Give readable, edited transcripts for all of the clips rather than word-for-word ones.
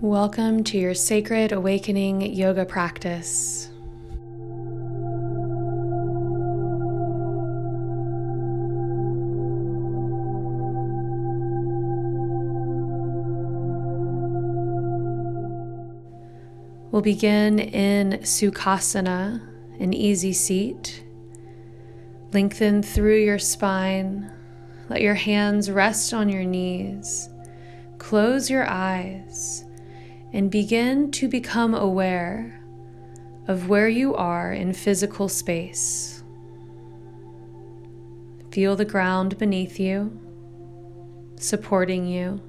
Welcome to your Sacred Awakening yoga practice. We'll begin in Sukhasana, an easy seat. Lengthen through your spine. Let your hands rest on your knees. Close your eyes and begin to become aware of where you are in physical space. Feel the ground beneath you, supporting you.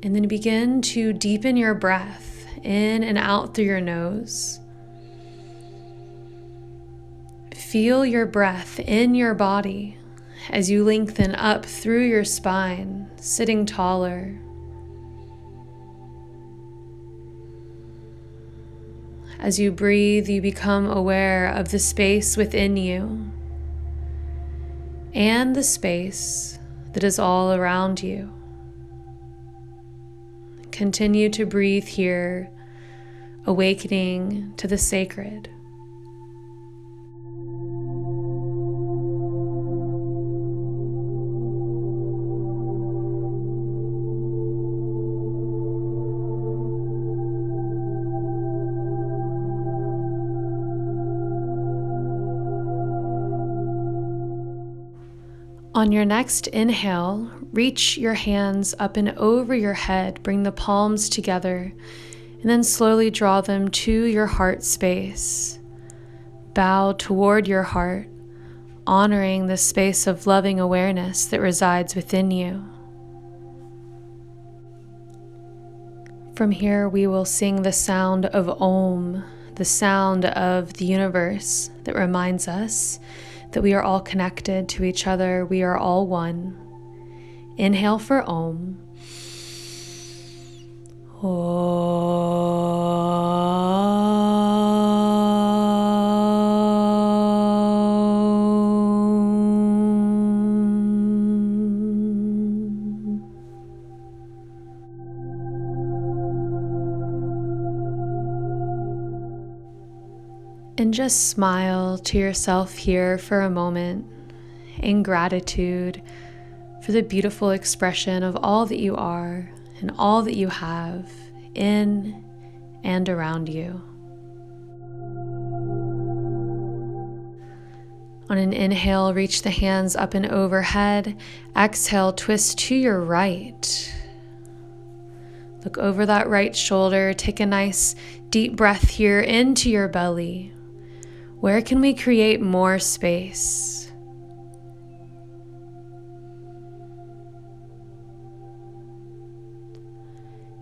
And then begin to deepen your breath in and out through your nose. Feel your breath in your body as you lengthen up through your spine, sitting taller. As you breathe, you become aware of the space within you and the space that is all around you. Continue to breathe here, awakening to the sacred. On your next inhale, reach your hands up and over your head, bring the palms together, and then slowly draw them to your heart space. Bow toward your heart, honoring the space of loving awareness that resides within you. From here, we will sing the sound of Om, the sound of the universe that reminds us that we are all connected to each other. We are all one. Inhale for Om. And just smile to yourself here for a moment in gratitude for the beautiful expression of all that you are and all that you have in and around you. On an inhale, reach the hands up and overhead. Exhale, twist to your right. Look over that right shoulder. Take a nice deep breath here into your belly. Where can we create more space?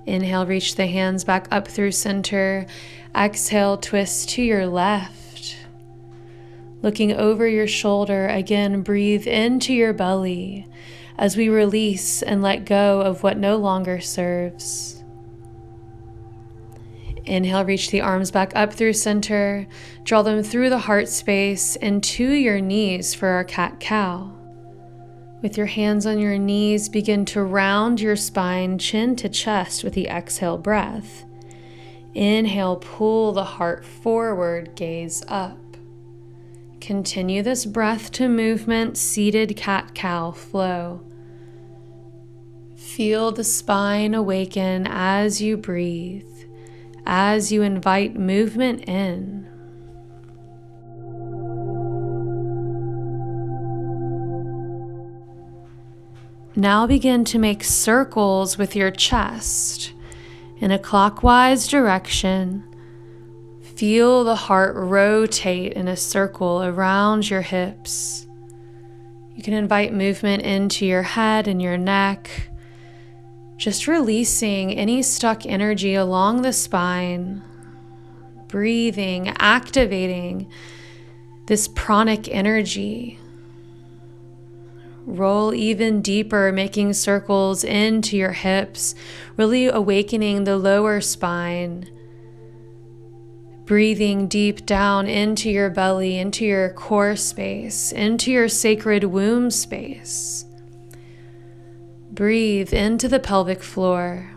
Inhale, reach the hands back up through center. Exhale, twist to your left. Looking over your shoulder, again, breathe into your belly as we release and let go of what no longer serves. Inhale, reach the arms back up through center. Draw them through the heart space and to your knees for our cat-cow. With your hands on your knees, begin to round your spine, chin to chest with the exhale breath. Inhale, pull the heart forward, gaze up. Continue this breath to movement, seated cat-cow flow. Feel the spine awaken as you breathe, as you invite movement in. Now begin to make circles with your chest in a clockwise direction. Feel the heart rotate in a circle around your hips. You can invite movement into your head and your neck. Just releasing any stuck energy along the spine, breathing, activating this pranic energy. Roll even deeper, making circles into your hips, really awakening the lower spine. Breathing deep down into your belly, into your core space, into your sacred womb space. Breathe into the pelvic floor.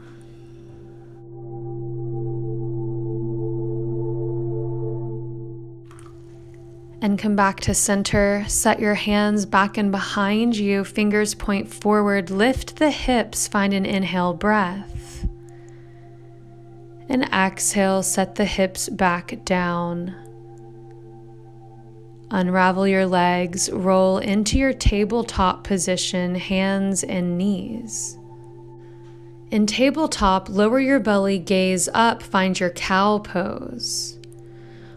And come back to center. Set your hands back and behind you. Fingers point forward. Lift the hips. Find an inhale breath. And exhale, set the hips back down. Unravel your legs. Roll into your tabletop position, hands and knees. In tabletop, lower your belly, gaze up. Find your cow pose.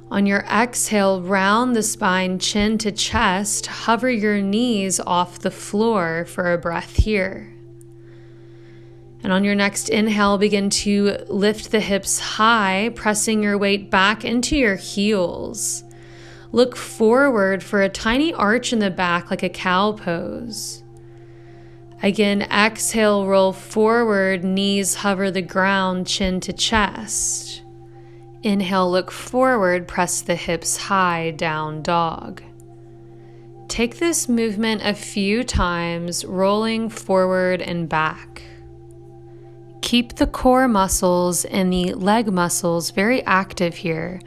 On your exhale, round the spine, chin to chest. Hover your knees off the floor for a breath here. And on your next inhale, begin to lift the hips high, pressing your weight back into your heels. Look forward for a tiny arch in the back like a cow pose. Again, exhale, roll forward, knees hover the ground, chin to chest. Inhale, look forward, press the hips high, down dog. Take this movement a few times, rolling forward and back. Keep the core muscles and the leg muscles very active here,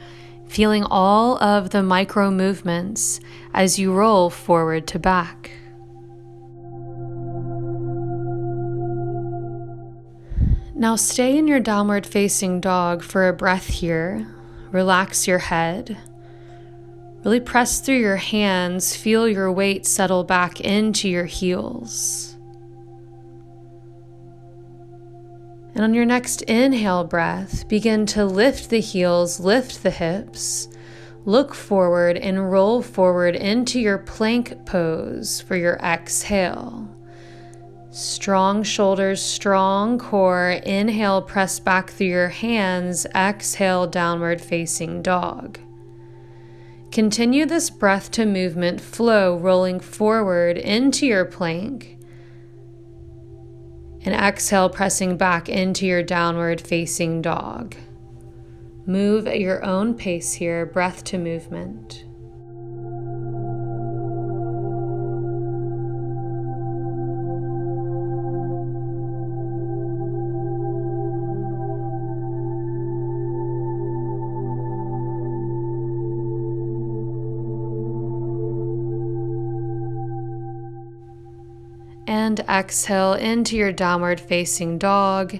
feeling all of the micro movements as you roll forward to back. Now stay in your downward facing dog for a breath here. Relax your head. Really press through your hands. Feel your weight settle back into your heels. And on your next inhale breath, begin to lift the heels, lift the hips. Look forward and roll forward into your plank pose for your exhale. Strong shoulders, strong core. Inhale, press back through your hands. Exhale, downward facing dog. Continue this breath to movement flow, rolling forward into your plank. And exhale, pressing back into your downward facing dog. Move at your own pace here, breath to movement. And exhale into your downward facing dog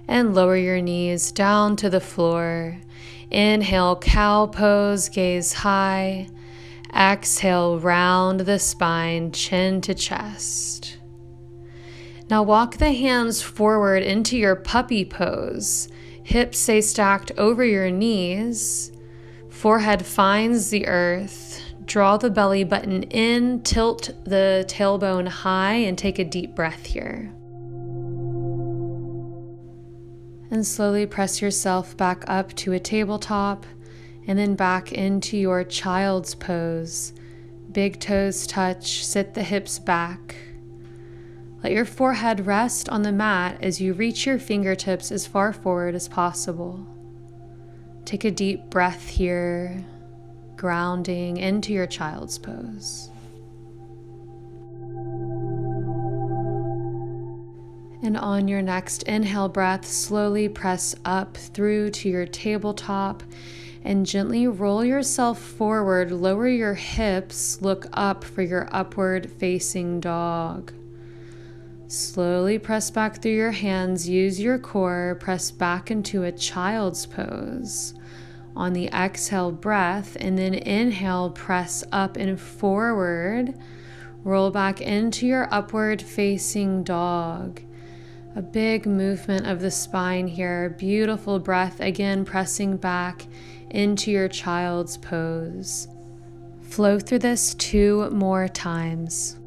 and lower your knees down to the floor. Inhale, cow pose, gaze high. Exhale, round the spine, chin to chest. Now walk the hands forward into your puppy pose. Hips stay stacked over your knees. Forehead finds the earth. Draw the belly button in, tilt the tailbone high, and take a deep breath here. And slowly press yourself back up to a tabletop, and then back into your child's pose. Big toes touch, sit the hips back. Let your forehead rest on the mat as you reach your fingertips as far forward as possible. Take a deep breath here, grounding into your child's pose. And on your next inhale breath, slowly press up through to your tabletop and gently roll yourself forward. Lower your hips, look up for your upward facing dog. Slowly press back through your hands, use your core, press back into a child's pose. On the exhale breath, and then inhale, press up and forward. Roll back into your upward facing dog. A big movement of the spine here. Beautiful breath, again pressing back into your child's pose. Flow through this 2 more times.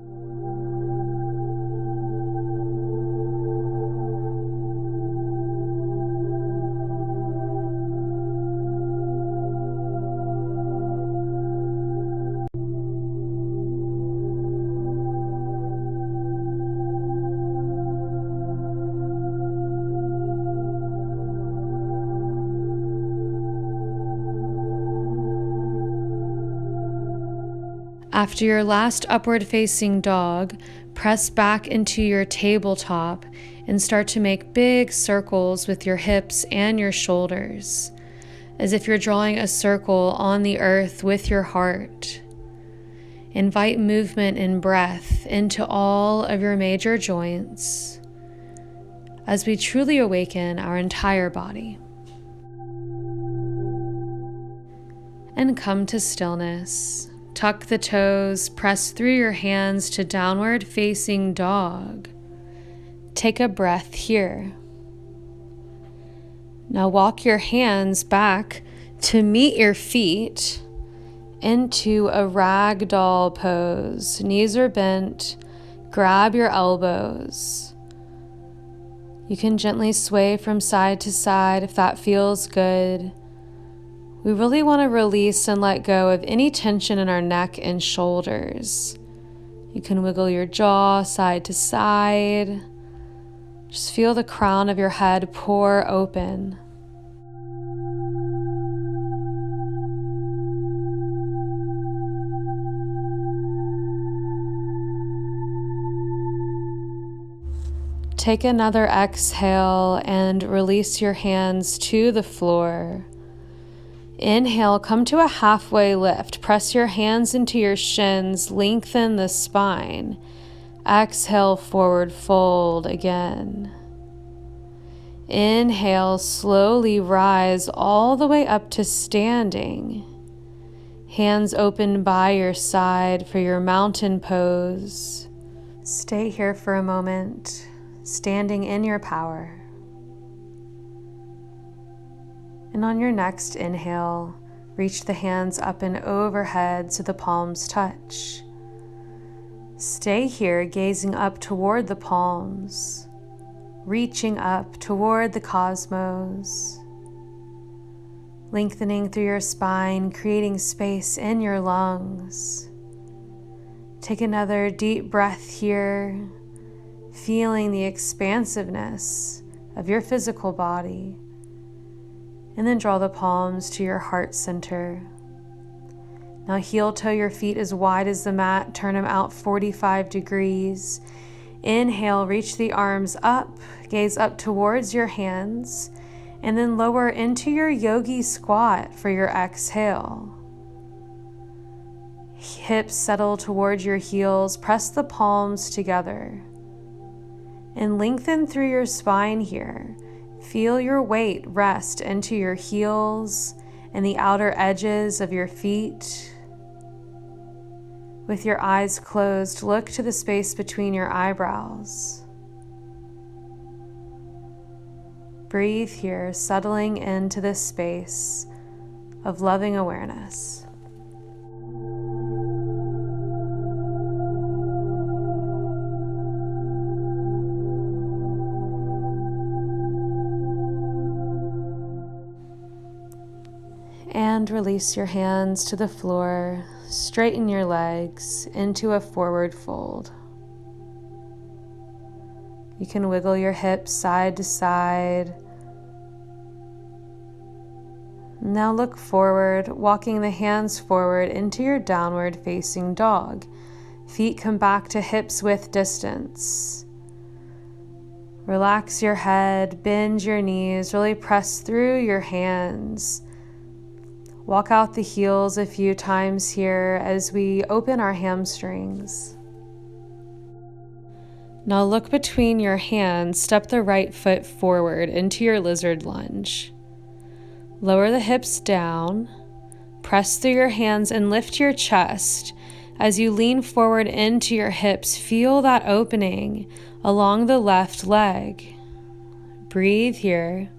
After your last upward facing dog, Press back into your tabletop and start to make big circles with your hips and your shoulders, as if you're drawing a circle on the earth with your heart. Invite movement and breath into all of your major joints as we truly awaken our entire body. And come to stillness. Tuck the toes, press through your hands to downward facing dog. Take a breath here. Now walk your hands back to meet your feet into a ragdoll pose. Knees are bent. Grab your elbows. You can gently sway from side to side if that feels good. We really want to release and let go of any tension in our neck and shoulders. You can wiggle your jaw side to side. Just feel the crown of your head pour open. Take another exhale and release your hands to the floor. Inhale, come to a halfway lift. Press your hands into your shins, lengthen the spine. Exhale, forward fold again. Inhale, slowly rise all the way up to standing. Hands open by your side for your mountain pose. Stay here for a moment, standing in your power. And on your next inhale, reach the hands up and overhead so the palms touch. Stay here, gazing up toward the palms, reaching up toward the cosmos, lengthening through your spine, creating space in your lungs. Take another deep breath here, feeling the expansiveness of your physical body. And then draw the palms to your heart center. Now heel toe your feet as wide as the mat. Turn them out 45 degrees. Inhale, reach the arms up. Gaze up towards your hands. And then lower into your yogi squat for your exhale. Hips settle toward your heels. Press the palms together. And lengthen through your spine here. Feel your weight rest into your heels and the outer edges of your feet. With your eyes closed, look to the space between your eyebrows. Breathe here, settling into this space of loving awareness. And release your hands to the floor. Straighten your legs into a forward fold. You can wiggle your hips side to side. Now look forward, walking the hands forward into your downward facing dog. Feet come back to hips width distance. Relax your head, bend your knees, really press through your hands. Walk out the heels a few times here as we open our hamstrings. Now look between your hands, step the right foot forward into your lizard lunge. Lower the hips down, press through your hands and lift your chest. As you lean forward into your hips, feel that opening along the left leg. Breathe here.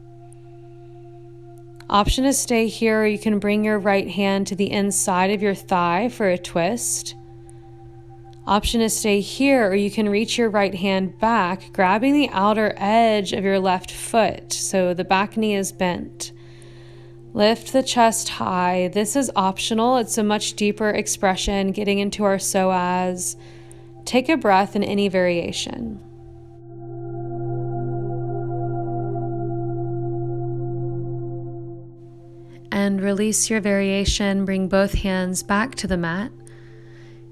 Option to stay here, or you can bring your right hand to the inside of your thigh for a twist. Option to stay here, or you can reach your right hand back, grabbing the outer edge of your left foot so the back knee is bent. Lift the chest high. This is optional. It's a much deeper expression, getting into our psoas. Take a breath in any variation. And release your variation. Bring both hands back to the mat.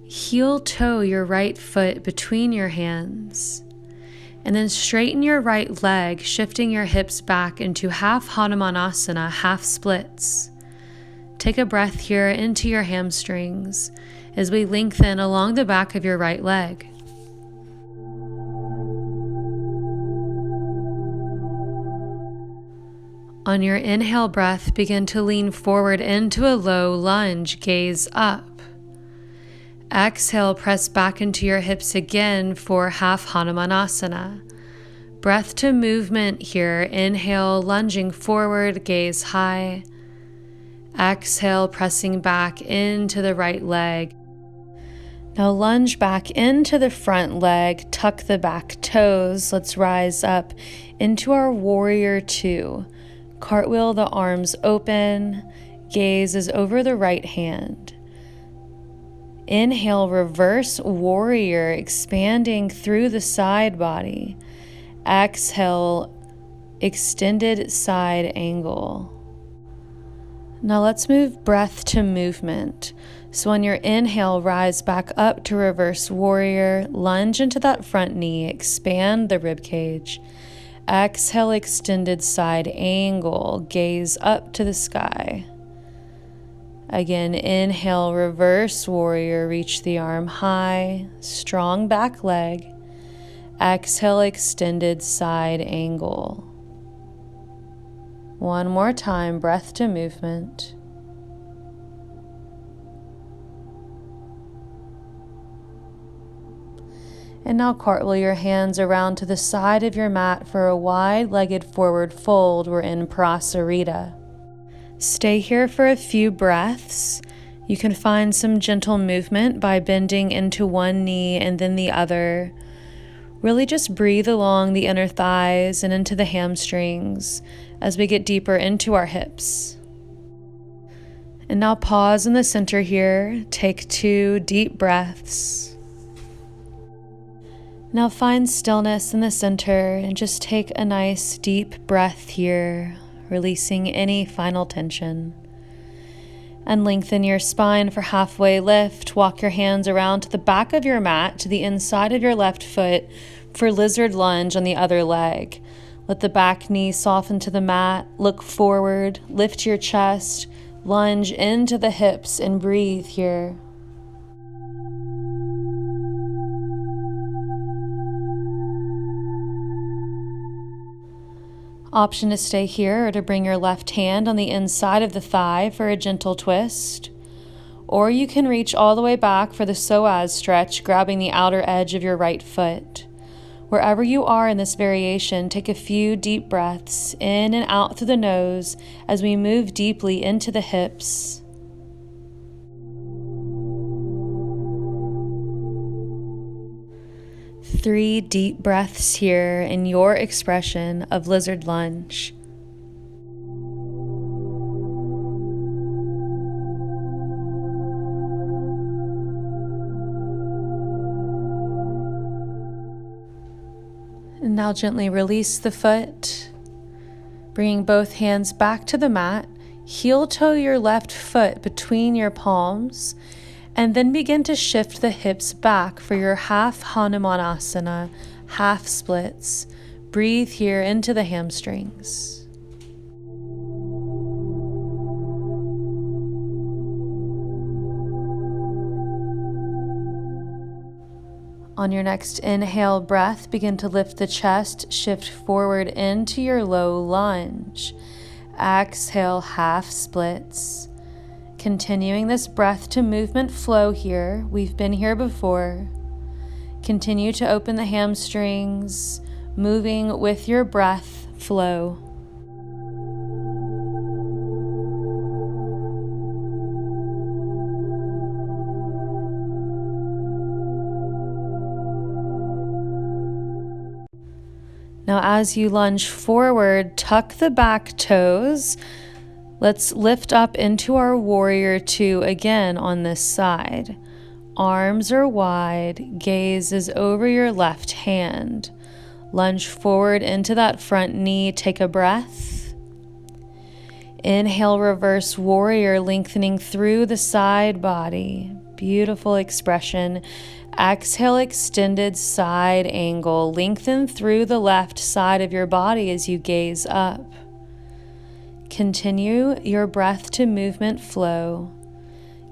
Heel toe your right foot between your hands. And then straighten your right leg, shifting your hips back into half Hanumanasana, half splits. Take a breath here into your hamstrings as we lengthen along the back of your right leg. On your inhale breath, begin to lean forward into a low lunge, gaze up. Exhale, press back into your hips again for half Hanumanasana. Breath to movement here. Inhale, lunging forward, gaze high. Exhale, pressing back into the right leg. Now lunge back into the front leg, tuck the back toes. Let's rise up into our warrior two. Cartwheel the arms open, gaze is over the right hand. Inhale, reverse warrior, expanding through the side body. Exhale, extended side angle. Now let's move breath to movement. So on your inhale, rise back up to reverse warrior, lunge into that front knee, expand the rib cage. Exhale, extended side angle, gaze up to the sky. Again, inhale, reverse warrior, reach the arm high, strong back leg. Exhale, extended side angle. One more time, breath to movement. And now cartwheel your hands around to the side of your mat for a wide-legged forward fold. We're in Prasarita. Stay here for a few breaths. You can find some gentle movement by bending into one knee and then the other. Really just breathe along the inner thighs and into the hamstrings as we get deeper into our hips. And now pause in the center here. Take 2 deep breaths. Now find stillness in the center and just take a nice deep breath here, releasing any final tension. And lengthen your spine for halfway lift. Walk your hands around to the back of your mat, to the inside of your left foot for lizard lunge on the other leg. Let the back knee soften to the mat. Look forward, lift your chest, lunge into the hips and breathe here. Option to stay here or to bring your left hand on the inside of the thigh for a gentle twist. Or you can reach all the way back for the psoas stretch, grabbing the outer edge of your right foot. Wherever you are in this variation, take a few deep breaths in and out through the nose as we move deeply into the hips. Three deep breaths here in your expression of lizard lunge. And now gently release the foot, bringing both hands back to the mat. Heel toe your left foot between your palms, and then begin to shift the hips back for your half Hanumanasana, half splits. Breathe here into the hamstrings. On your next inhale breath, begin to lift the chest, shift forward into your low lunge. Exhale, half splits. Continuing this breath to movement flow here. We've been here before. Continue to open the hamstrings, moving with your breath flow. Now as you lunge forward, tuck the back toes. Let's lift up into our warrior two again on this side. Arms are wide, gaze is over your left hand. Lunge forward into that front knee, take a breath. Inhale, reverse warrior, lengthening through the side body. Beautiful expression. Exhale, extended side angle. Lengthen through the left side of your body as you gaze up. Continue your breath to movement flow,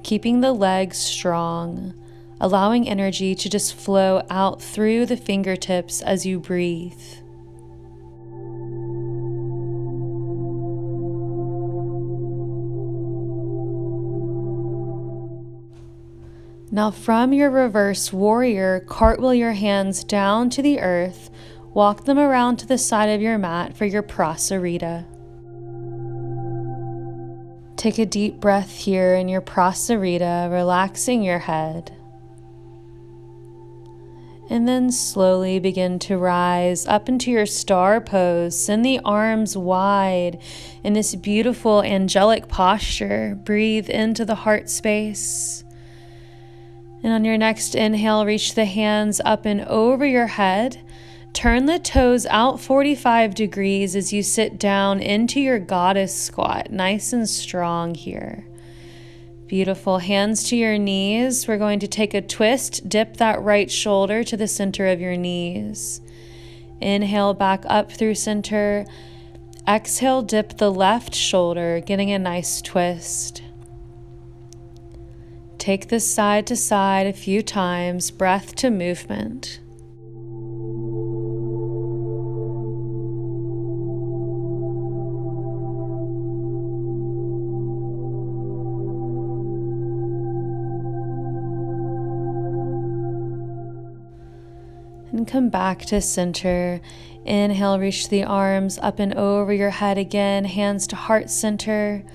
keeping the legs strong, allowing energy to just flow out through the fingertips as you breathe. Now from your reverse warrior, cartwheel your hands down to the earth, walk them around to the side of your mat for your prasarita. Take a deep breath here in your prasarita, relaxing your head. And then slowly begin to rise up into your star pose. Send the arms wide in this beautiful angelic posture. Breathe into the heart space. And on your next inhale, reach the hands up and over your head. Turn the toes out 45 degrees as you sit down into your goddess squat, nice and strong here. Beautiful. Hands to your knees. We're going to take a twist, dip that right shoulder to the center of your knees. Inhale back up through center. Exhale, dip the left shoulder, getting a nice twist. Take this side to side a few times, breath to movement. And come back to center. Inhale, reach the arms up and over your head again, hands to heart center.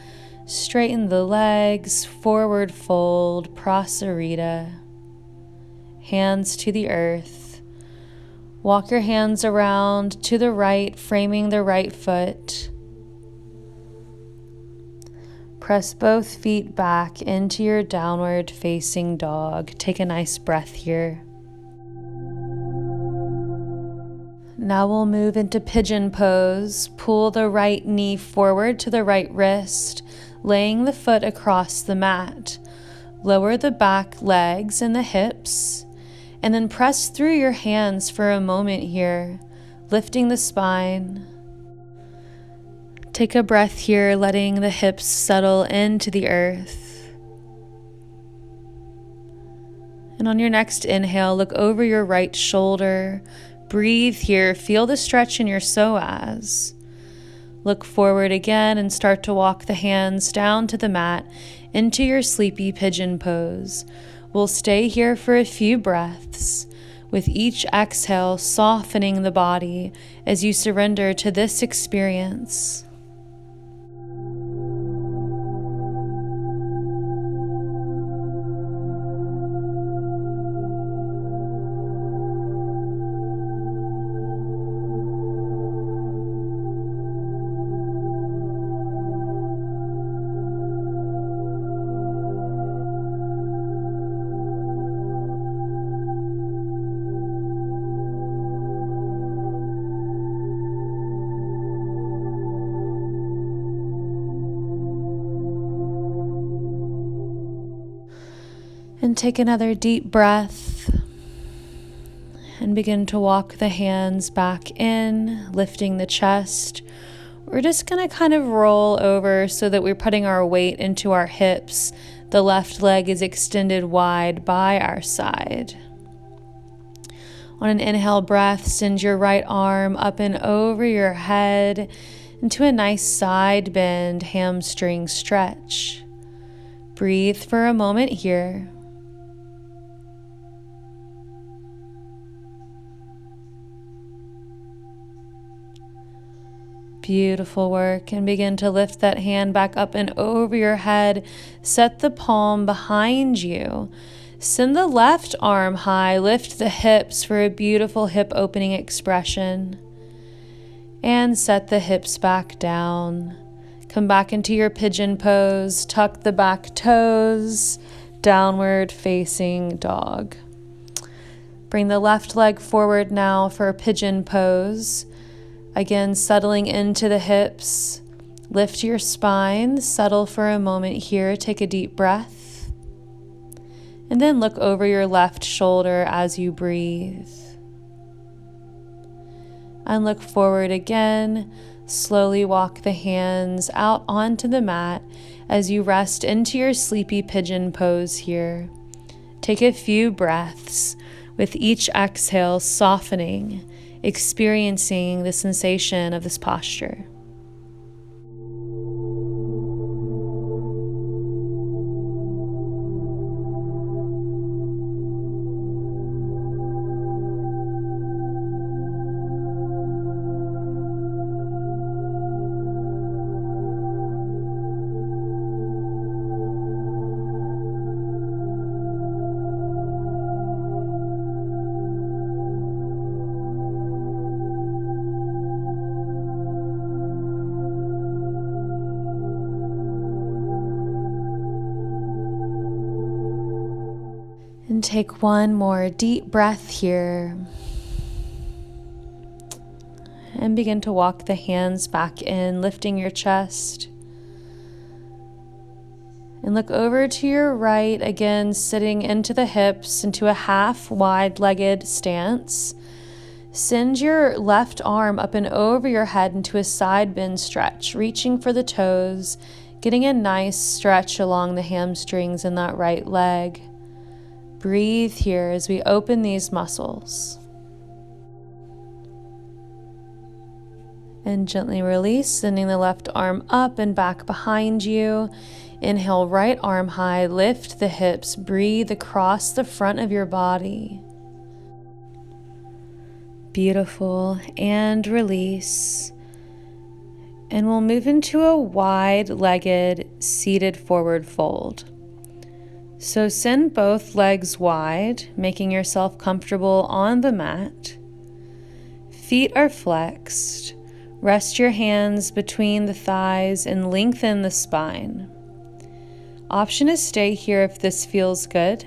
Straighten the legs, forward fold, prasarita. Hands to the earth. Walk your hands around to the right, framing the right foot. Press both feet back into your downward facing dog. Take a nice breath here. Now we'll move into pigeon pose. Pull the right knee forward to the right wrist, laying the foot across the mat. Lower the back legs and the hips, and then press through your hands for a moment here, lifting the spine. Take a breath here, letting the hips settle into the earth. And on your next inhale, look over your right shoulder. Breathe here, feel the stretch in your psoas. Look forward again and start to walk the hands down to the mat into your sleepy pigeon pose. We'll stay here for a few breaths, with each exhale softening the body as you surrender to this experience. And take another deep breath and begin to walk the hands back in, lifting the chest. We're just going to kind of roll over so that we're putting our weight into our hips. The left leg is extended wide by our side. On an inhale breath, send your right arm up and over your head into a nice side bend, hamstring stretch. Breathe for a moment here. Beautiful work. And begin to lift that hand back up and over your head. Set the palm behind you. Send the left arm high. Lift the hips for a beautiful hip opening expression. And set the hips back down. Come back into your pigeon pose. Tuck the back toes. Downward facing dog. Bring the left leg forward now for a pigeon pose. Again, settling into the hips. Lift your spine. Settle for a moment here. Take a deep breath. And then look over your left shoulder as you breathe. And look forward again. Slowly walk the hands out onto the mat as you rest into your sleepy pigeon pose here. Take a few breaths with each exhale, softening, experiencing the sensation of this posture. And take one more deep breath here. And begin to walk the hands back in, lifting your chest. And look over to your right, again sitting into the hips, into a half wide-legged stance. Send your left arm up and over your head into a side bend stretch, reaching for the toes, getting a nice stretch along the hamstrings in that right leg. Breathe here as we open these muscles. And gently release, sending the left arm up and back behind you. Inhale, right arm high, lift the hips, breathe across the front of your body. Beautiful, and release. And we'll move into a wide-legged seated forward fold. So send both legs wide, making yourself comfortable on the mat. Feet are flexed. Rest your hands between the thighs and lengthen the spine. Option is stay here if this feels good,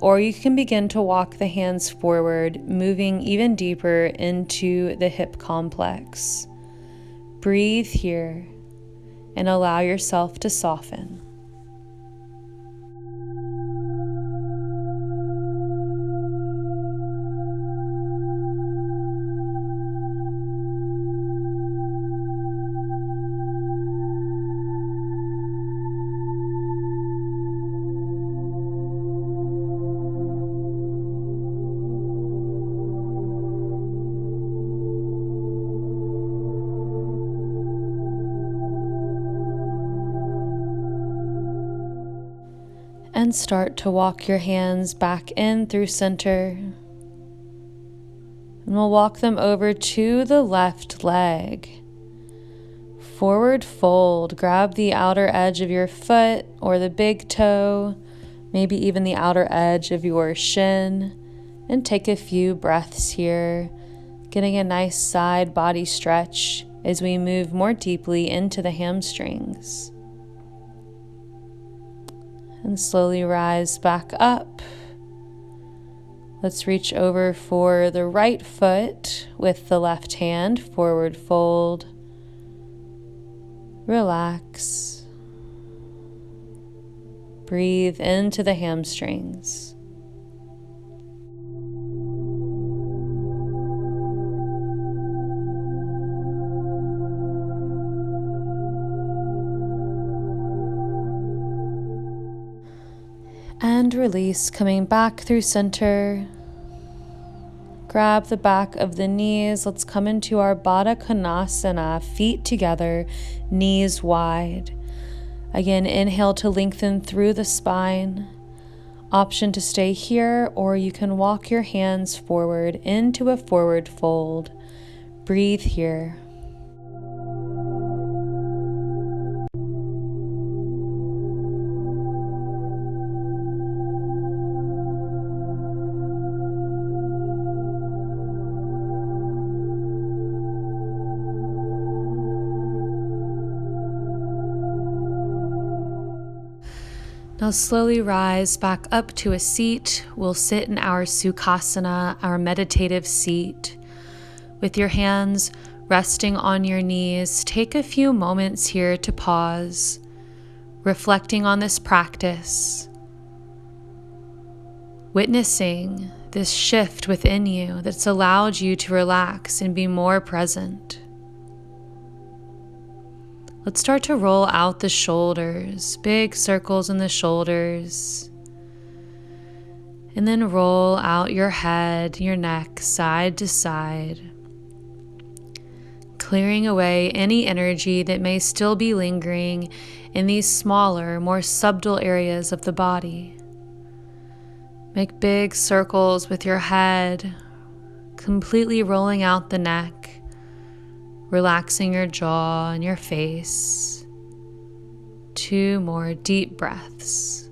or you can begin to walk the hands forward, moving even deeper into the hip complex. Breathe here and allow yourself to soften. And start to walk your hands back in through center. And we'll walk them over to the left leg. Forward fold. Grab the outer edge of your foot or the big toe, maybe even the outer edge of your shin. And take a few breaths here, getting a nice side body stretch as we move more deeply into the hamstrings. And slowly rise back up. Let's reach over for the right foot with the left hand, forward fold. Relax. Breathe into the hamstrings. And release, coming back through center. Grab the back of the knees. Let's come into our Baddha Konasana, feet together, knees wide. Again, inhale to lengthen through the spine. Option to stay here, or you can walk your hands forward into a forward fold. Breathe here. Now slowly rise back up to a seat. We'll sit in our Sukhasana, our meditative seat. With your hands resting on your knees, take a few moments here to pause, reflecting on this practice. witnessing this shift within you that's allowed you to relax and be more present. Let's start to roll out the shoulders, big circles in the shoulders. And then roll out your head, your neck, side to side, clearing away any energy that may still be lingering in these smaller, more subtle areas of the body. Make big circles with your head, completely rolling out the neck, relaxing your jaw and your face. 2 more deep breaths.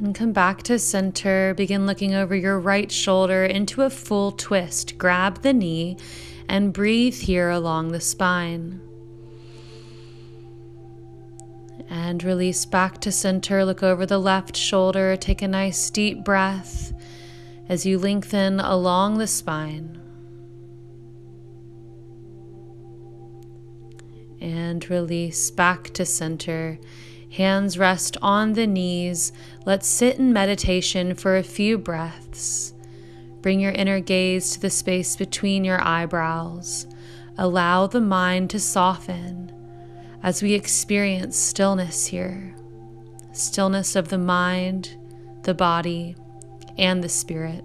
And come back to center. Begin looking over your right shoulder into a full twist. Grab the knee and breathe here along the spine. And release back to center. Look over the left shoulder. Take a nice deep breath as you lengthen along the spine. And release back to center. Hands rest on the knees. Let's sit in meditation for a few breaths. Bring your inner gaze to the space between your eyebrows. Allow the mind to soften as we experience stillness here. Stillness of the mind, the body, and the spirit.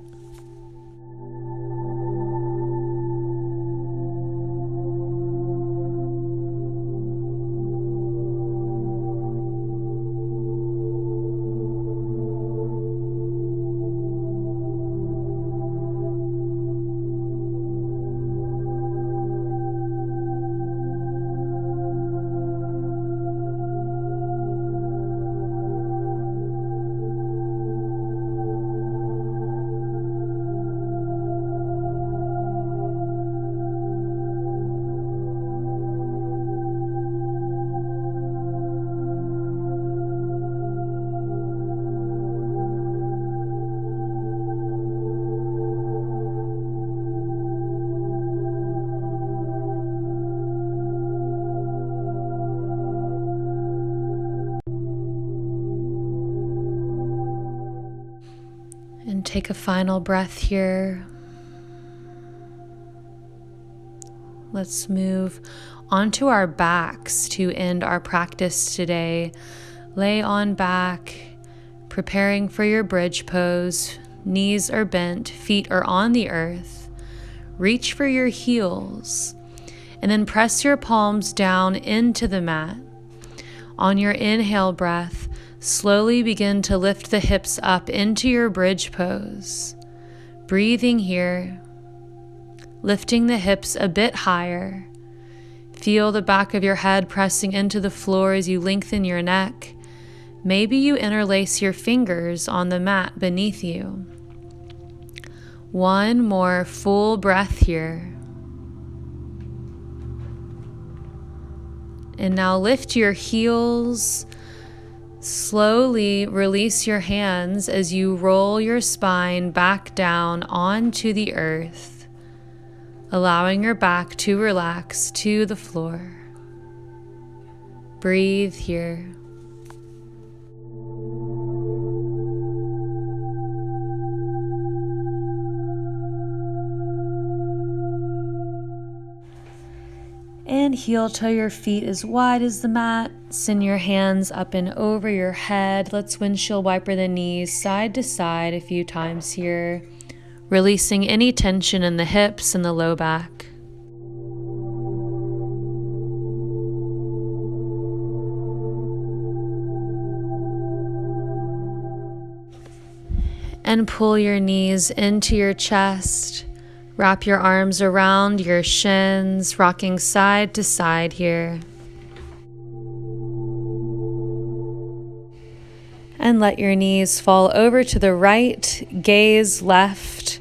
And take a final breath here. Let's move onto our backs to end our practice today. Lay on back, preparing for your bridge pose. Knees are bent, feet are on the earth. Reach for your heels, and then press your palms down into the mat. On your inhale breath, slowly begin to lift the hips up into your bridge pose. Breathing here, lifting the hips a bit higher. Feel the back of your head pressing into the floor as you lengthen your neck. Maybe you interlace your fingers on the mat beneath you. One more full breath here. And now lift your heels. Slowly release your hands as you roll your spine back down onto the earth, allowing your back to relax to the floor. Breathe here. And heel toe your feet as wide as the mat. Send your hands up and over your head. Let's windshield wiper the knees side to side a few times here, releasing any tension in the hips and the low back. And pull your knees into your chest. Wrap your arms around your shins, rocking side to side here. And let your knees fall over to the right, gaze left.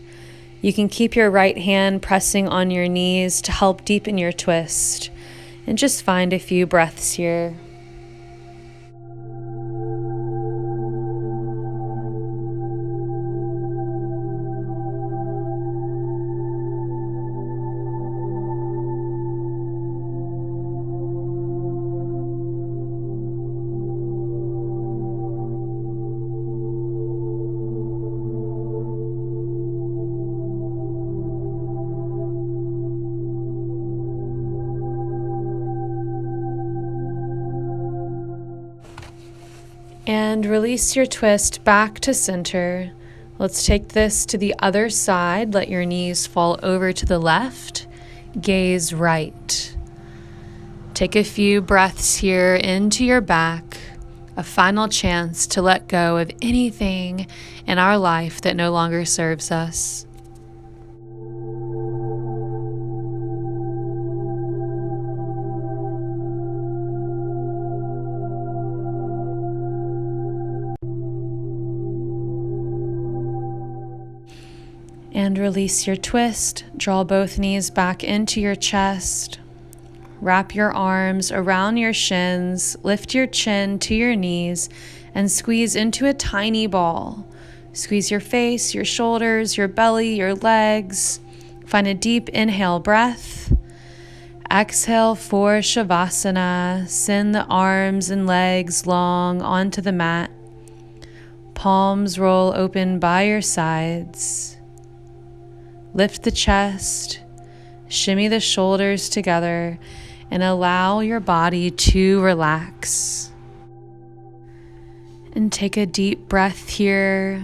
You can keep your right hand pressing on your knees to help deepen your twist. And just find a few breaths here. And release your twist back to center. Let's take this to the other side. Let your knees fall over to the left. Gaze right. Take a few breaths here into your back. A final chance to let go of anything in our life that no longer serves us. And release your twist. Draw both knees back into your chest. Wrap your arms around your shins. Lift your chin to your knees and squeeze into a tiny ball. Squeeze your face, your shoulders, your belly, your legs. Find a deep inhale breath. Exhale for Shavasana. Send the arms and legs long onto the mat. Palms roll open by your sides. Lift the chest, shimmy the shoulders together, and allow your body to relax. And take a deep breath here,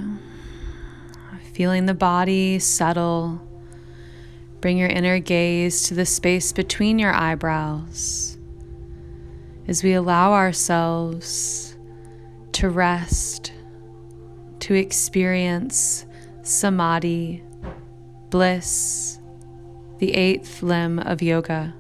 feeling the body settle. Bring your inner gaze to the space between your eyebrows as we allow ourselves to rest, to experience samadhi, bliss, the eighth limb of yoga.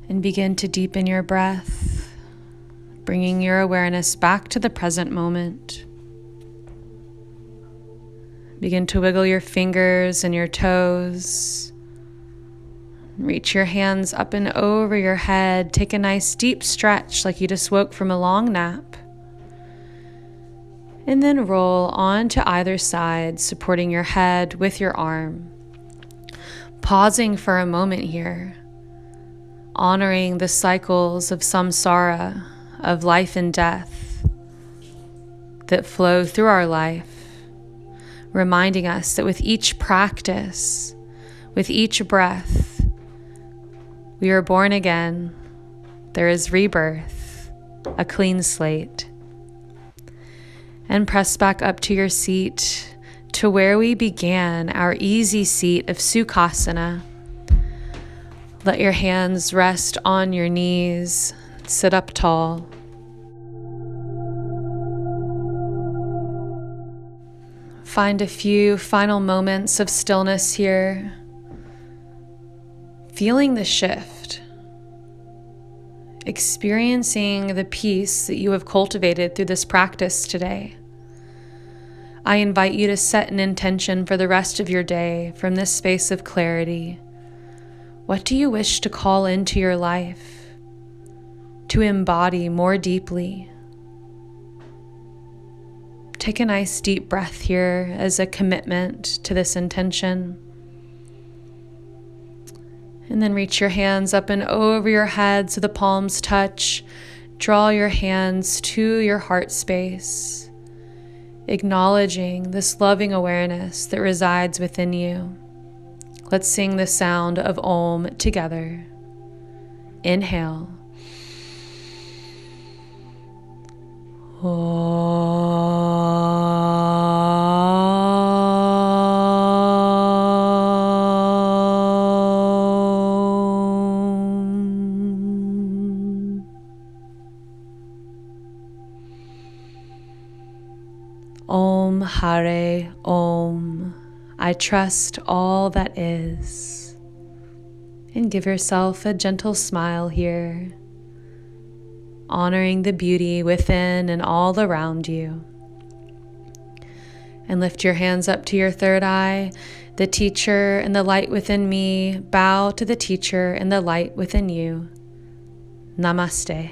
And begin to deepen your breath, bringing your awareness back to the present moment. Begin to wiggle your fingers and your toes. Reach your hands up and over your head. Take a nice deep stretch like you just woke from a long nap. And then roll on to either side, supporting your head with your arm. Pausing for a moment here, honoring the cycles of samsara, of life and death that flow through our life, reminding us that with each practice, with each breath, we are born again. There is rebirth, a clean slate. And press back up to your seat, to where we began, our easy seat of Sukhasana. Let your hands rest on your knees. Sit up tall. Find a few final moments of stillness here. Feeling the shift. Experiencing the peace that you have cultivated through this practice today. I invite you to set an intention for the rest of your day from this space of clarity. What do you wish to call into your life, to embody more deeply? Take a nice deep breath here as a commitment to this intention. And then reach your hands up and over your head so the palms touch. Draw your hands to your heart space, acknowledging this loving awareness that resides within you. Let's sing the sound of Om together. Inhale. Om Hare Om. I trust all that is. And give yourself a gentle smile here, honoring the beauty within and all around you. And lift your hands up to your third eye. The teacher and the light within me bow to the teacher and the light within you. Namaste.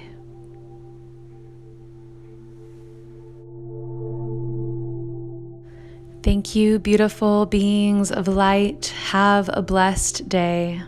Thank you, beautiful beings of light. Have a blessed day.